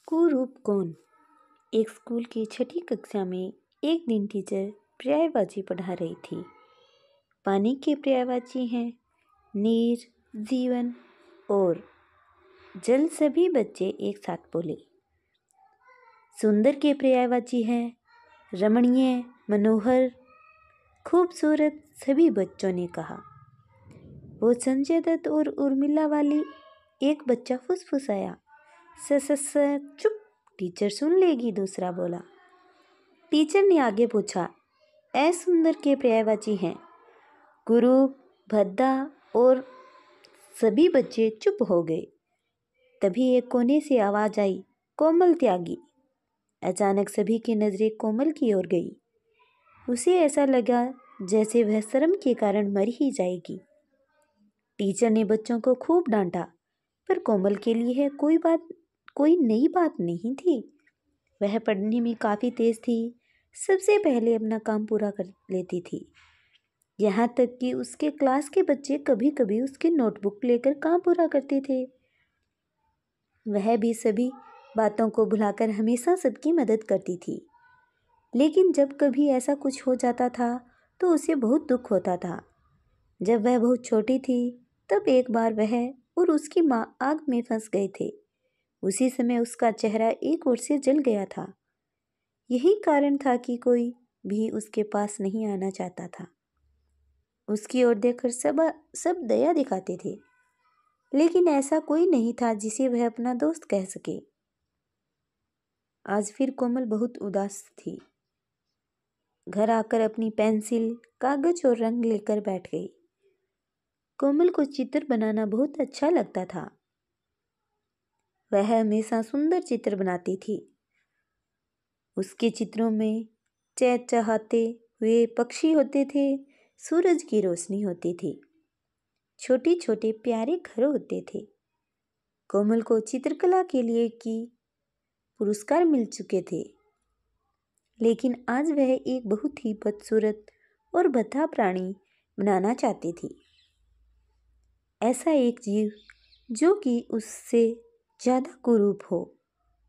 कुरूप कौन? एक स्कूल की छठी कक्षा में एक दिन टीचर पर्यायवाची पढ़ा रही थी। पानी के पर्यायवाची हैं नीर, जीवन और जल। सभी बच्चे एक साथ बोले। सुंदर के पर्यायवाची हैं रमणीय, मनोहर, खूबसूरत। सभी बच्चों ने कहा। वो संजय दत्त और उर्मिला वाली एक बच्चा फुसफुसाया। चुप, टीचर सुन लेगी, दूसरा बोला। टीचर ने आगे पूछा, ऐ सुंदर के पर्यायवाची हैं कुरूप, भद्दा और। सभी बच्चे चुप हो गए। तभी एक कोने से आवाज आई, कोमल त्यागी। अचानक सभी की नजरें कोमल की ओर गई। उसे ऐसा लगा जैसे वह शर्म के कारण मर ही जाएगी। टीचर ने बच्चों को खूब डांटा, पर कोमल के लिए कोई नई बात नहीं थी। वह पढ़ने में काफ़ी तेज थी। सबसे पहले अपना काम पूरा कर लेती थी। यहाँ तक कि उसके क्लास के बच्चे कभी कभी उसकी नोटबुक लेकर काम पूरा करते थे। वह भी सभी बातों को भुलाकर हमेशा सबकी मदद करती थी। लेकिन जब कभी ऐसा कुछ हो जाता था तो उसे बहुत दुख होता था। जब वह बहुत छोटी थी तब एक बार वह और उसकी माँ आग में फंस गए थे। उसी समय उसका चेहरा एक ओर से जल गया था। यही कारण था कि कोई भी उसके पास नहीं आना चाहता था। उसकी ओर देखकर सब दया दिखाते थे, लेकिन ऐसा कोई नहीं था जिसे वह अपना दोस्त कह सके। आज फिर कोमल बहुत उदास थी। घर आकर अपनी पेंसिल, कागज और रंग लेकर बैठ गई। कोमल को चित्र बनाना बहुत अच्छा लगता था। वह हमेशा सुंदर चित्र बनाती थी। उसके चित्रों में चहचहाते हुए पक्षी होते थे, सूरज की रोशनी होती थी, छोटे छोटे प्यारे घर होते थे। कोमल को चित्रकला के लिए पुरस्कार मिल चुके थे, लेकिन आज वह एक बहुत ही बदसूरत और भद्दा प्राणी बनाना चाहती थी। ऐसा एक जीव जो कि उससे ज़्यादा कुरूप हो।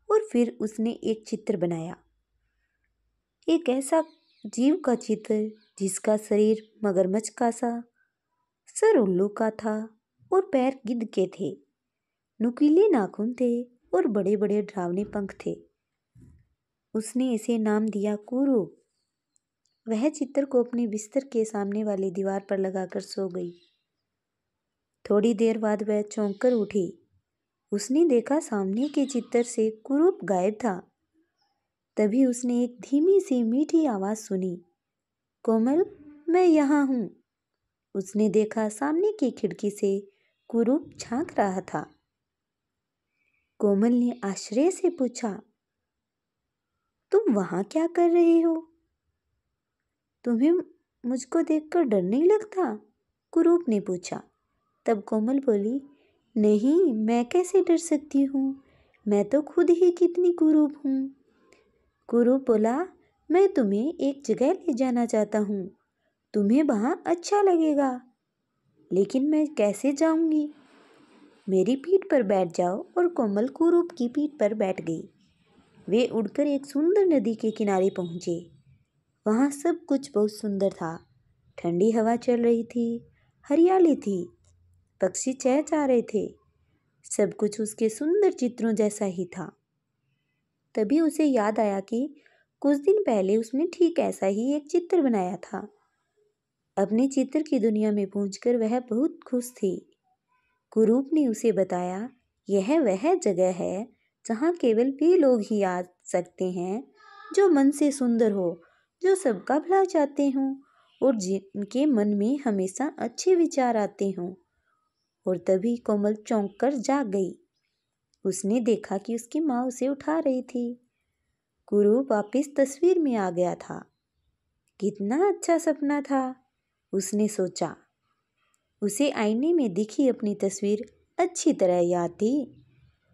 और फिर उसने एक चित्र बनाया, एक ऐसा जीव का चित्र जिसका शरीर मगरमच्छ का सा, सर उल्लू का था और पैर गिद्ध के थे, नुकीले नाखून थे और बड़े बड़े डरावने पंख थे। उसने इसे नाम दिया कुरूप। वह चित्र को अपने बिस्तर के सामने वाली दीवार पर लगाकर सो गई। थोड़ी देर बाद वह चौंक कर उठी। उसने देखा सामने के चित्र से कुरूप गायब था। तभी उसने एक धीमी सी मीठी आवाज़ सुनी, कोमल, मैं यहाँ हूँ। उसने देखा सामने की खिड़की से कुरूप झांक रहा था। कोमल ने आश्चर्य से पूछा, तुम वहाँ क्या कर रहे हो? तुम्हें मुझको देखकर डर नहीं लगता? कुरूप ने पूछा। तब कोमल बोली, नहीं, मैं कैसे डर सकती हूँ, मैं तो खुद ही कितनी कुरूप हूँ। कुरूप बोला, मैं तुम्हें एक जगह ले जाना चाहता हूँ, तुम्हें वहाँ अच्छा लगेगा। लेकिन मैं कैसे जाऊँगी? मेरी पीठ पर बैठ जाओ। और कोमल कुरूप की पीठ पर बैठ गई। वे उड़कर एक सुंदर नदी के किनारे पहुँचे। वहाँ सब कुछ बहुत सुंदर था। ठंडी हवा चल रही थी, हरियाली थी, पक्षी चहचहा रहे थे। सब कुछ उसके सुंदर चित्रों जैसा ही था। तभी उसे याद आया कि कुछ दिन पहले उसने ठीक ऐसा ही एक चित्र बनाया था। अपने चित्र की दुनिया में पहुंचकर वह बहुत खुश थी। कुरूप ने उसे बताया, यह वह जगह है जहाँ केवल वे लोग ही आ सकते हैं जो मन से सुंदर हो, जो सबका भला चाहते हों और जिनके मन में हमेशा अच्छे विचार आते हों। और तभी कोमल चौंक कर जाग गई। उसने देखा कि उसकी माँ उसे उठा रही थी। कुरूप वापिस तस्वीर में आ गया था। कितना अच्छा सपना था, उसने सोचा। उसे आईने में दिखी अपनी तस्वीर अच्छी तरह याद थी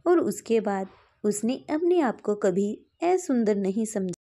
और उसके बाद उसने अपने आप को कभी ऐसा सुंदर नहीं समझा।